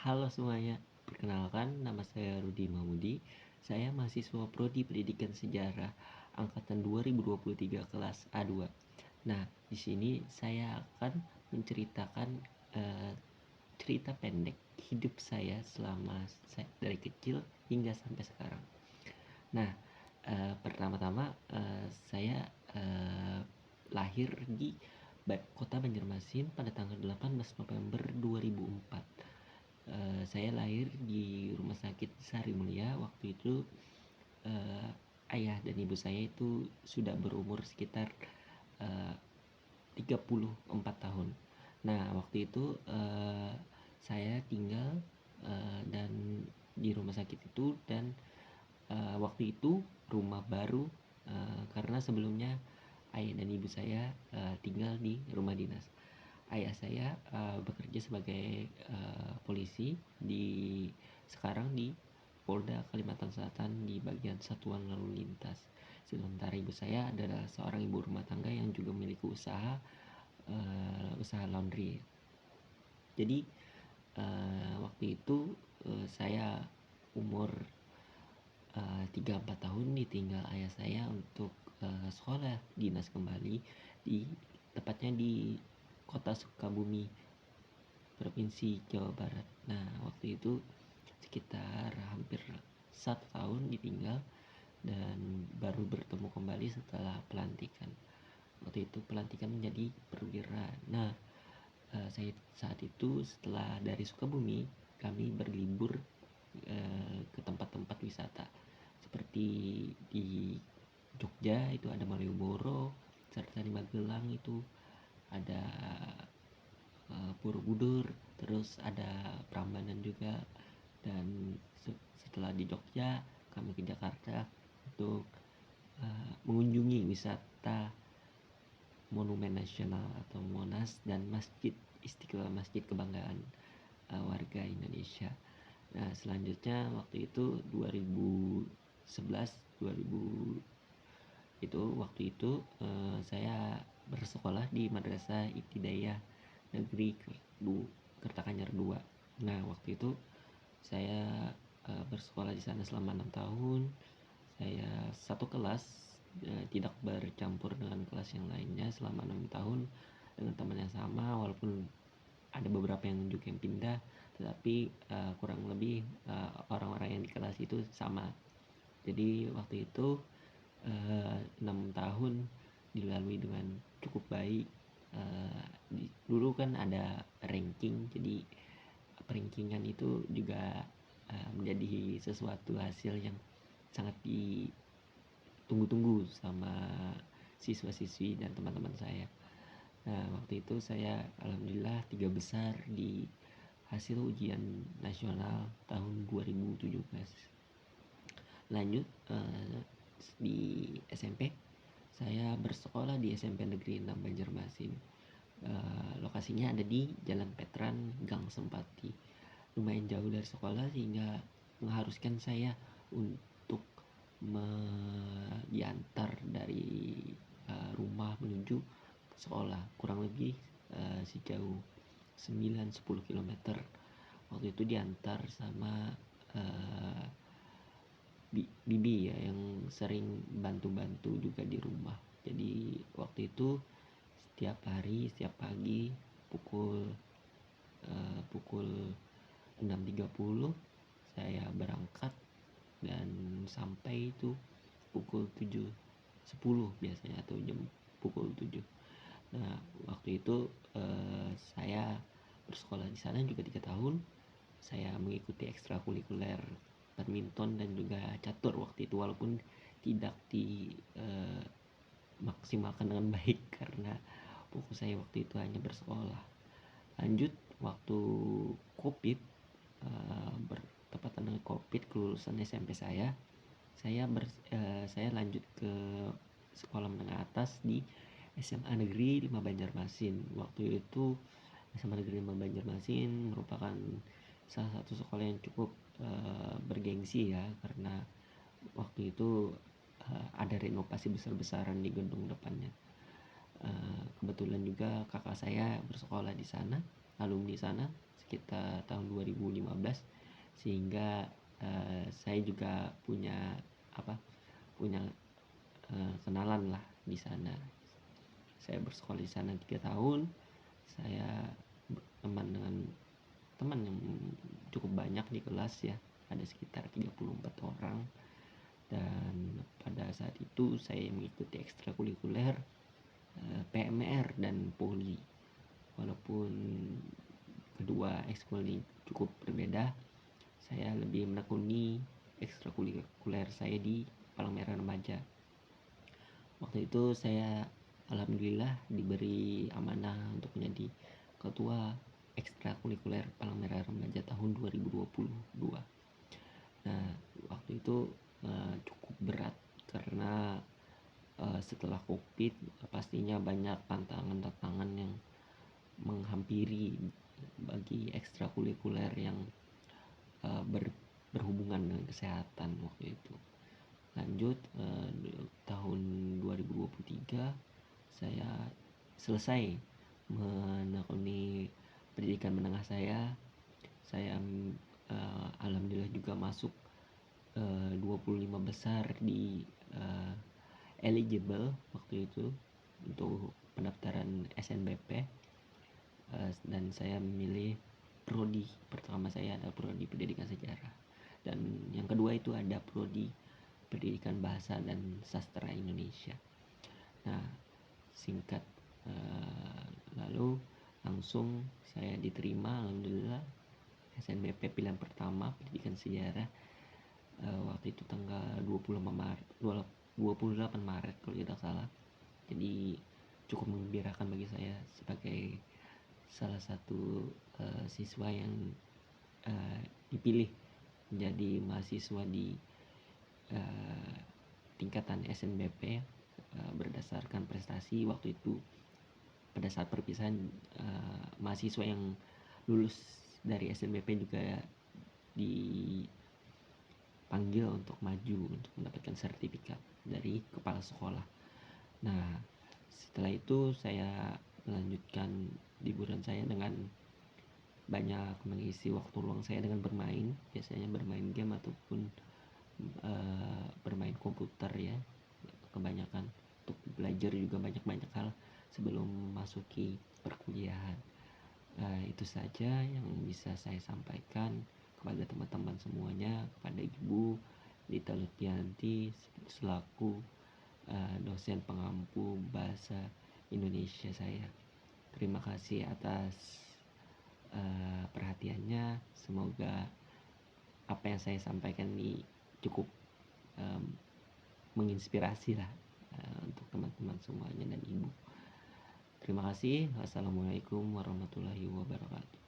Halo semuanya, perkenalkan nama saya Rudi Mahmudi. Saya mahasiswa Prodi Pendidikan Sejarah angkatan 2023 kelas A2. Nah, di sini saya akan menceritakan eh, cerita pendek hidup saya selama dari kecil hingga sampai sekarang. Nah, pertama-tama saya lahir di kota Banjarmasin pada tanggal 18 November 2004. Saya lahir di rumah sakit Sari Mulia. Waktu itu ayah dan ibu saya itu sudah berumur sekitar 34 tahun. Nah, waktu itu saya tinggal dan di rumah sakit itu, dan waktu itu rumah baru karena sebelumnya ayah dan ibu saya tinggal di rumah dinas. Ayah saya bekerja sebagai polisi sekarang di Polda Kalimantan Selatan di bagian Satuan Lalu Lintas. Sementara ibu saya adalah seorang ibu rumah tangga yang juga memiliki usaha laundry. Jadi waktu itu saya umur 3-4 tahun ditinggal ayah saya untuk sekolah dinas kembali, tepatnya di kota Sukabumi, Provinsi Jawa Barat. Nah, waktu itu sekitar hampir 1 tahun ditinggal dan baru bertemu kembali setelah pelantikan. Waktu itu pelantikan menjadi perwira. Nah, saya saat itu setelah dari Sukabumi, kami berlibur ke tempat-tempat wisata seperti di Jogja itu ada Malioboro, serta di Magelang itu ada Borobudur, terus ada Prambanan juga. Dan setelah di Jogja kami ke Jakarta untuk mengunjungi wisata Monumen Nasional atau Monas dan Masjid Istiqlal, masjid kebanggaan warga Indonesia. Nah, selanjutnya waktu itu 2011 waktu itu saya bersekolah di Madrasah Ibtidaiyah Negeri Kertakanyar 2. Nah, waktu itu saya bersekolah di sana selama 6 tahun. Saya satu kelas, tidak bercampur dengan kelas yang lainnya selama 6 tahun dengan teman yang sama, walaupun ada beberapa yang juga yang pindah, tetapi kurang lebih orang-orang yang di kelas itu sama. Jadi waktu itu 6 tahun dilalui dengan cukup baik. Dulu kan ada ranking, jadi perankingan itu juga menjadi sesuatu hasil yang sangat ditunggu-tunggu sama siswa-siswi dan teman-teman saya. Nah, waktu itu saya alhamdulillah 3 besar di hasil ujian nasional tahun 2017. Lanjut di SMP, saya bersekolah di SMP Negeri 6 Banjarmasin. Lokasinya ada di Jalan Petran, Gang Sempati. Lumayan jauh dari sekolah sehingga mengharuskan saya untuk diantar dari rumah menuju sekolah kurang lebih sejauh 9-10 km. Waktu itu diantar sama bibi ya, yang sering bantu-bantu juga di rumah. Jadi waktu itu setiap hari, setiap pagi pukul 6.30 saya berangkat dan sampai itu pukul 7.10 biasanya, atau pukul 7. Nah, waktu itu saya bersekolah di sana juga 3 tahun. Saya mengikuti ekstrakurikuler badminton dan juga catur waktu itu, walaupun tidak dimaksimalkan dengan baik karena fokus saya waktu itu hanya bersekolah. Lanjut waktu COVID, bertepatan dengan COVID kelulusan SMP saya lanjut ke sekolah menengah atas di SMA Negeri 5 Banjarmasin. Waktu itu SMA Negeri 5 Banjarmasin merupakan salah satu sekolah yang cukup bergengsi ya, karena waktu itu ada renovasi besar-besaran di gedung depannya. Kebetulan juga kakak saya bersekolah di sana, alumni sana, sekitar tahun 2015, sehingga saya juga punya punya kenalan lah di sana. Saya bersekolah di sana 3 tahun. Saya berteman dengan teman yang cukup banyak di kelas ya, ada sekitar 34 orang. Dan pada saat itu saya mengikuti ekstrakurikuler PMR dan Poli. Walaupun kedua ekskul ini cukup berbeda, saya lebih menekuni ekstrakurikuler saya di Palang Merah Remaja. Waktu itu saya alhamdulillah diberi amanah untuk menjadi ketua ekstrakurikuler Palang Merah Remaja tahun 2022. Nah, waktu itu cukup berat karena setelah Covid pastinya banyak tantangan-tantangan yang menghampiri bagi ekstrakurikuler yang berhubungan dengan kesehatan waktu itu. Lanjut tahun 2023 saya selesai menekuni pendidikan menengah saya. Saya alhamdulillah juga masuk 25 besar di eligible waktu itu untuk pendaftaran SNBP, dan saya memilih prodi pertama saya adalah prodi pendidikan sejarah, dan yang kedua itu ada prodi pendidikan bahasa dan sastra Indonesia. Nah, singkat lalu langsung saya diterima alhamdulillah SNBP pilihan pertama pendidikan sejarah waktu itu tanggal 28 Maret kalau tidak salah. Jadi cukup menggembirakan bagi saya sebagai salah satu siswa yang dipilih menjadi mahasiswa di tingkatan SNBP berdasarkan prestasi. Waktu itu pada saat perpisahan mahasiswa yang lulus dari SNBP juga dipanggil untuk maju untuk mendapatkan sertifikat dari kepala sekolah. Nah, setelah itu saya melanjutkan liburan saya dengan banyak mengisi waktu luang saya dengan bermain, biasanya bermain game ataupun bermain komputer ya, kebanyakan. Untuk belajar juga banyak hal sebelum masuki perkuliahan. Itu saja yang bisa saya sampaikan kepada teman-teman semuanya, kepada Ibu Lita Lutfianti selaku dosen pengampu bahasa Indonesia saya. Terima kasih atas perhatiannya. Semoga apa yang saya sampaikan ini cukup menginspirasi lah untuk teman-teman semuanya dan Ibu. Terima kasih. Wassalamualaikum warahmatullahi wabarakatuh.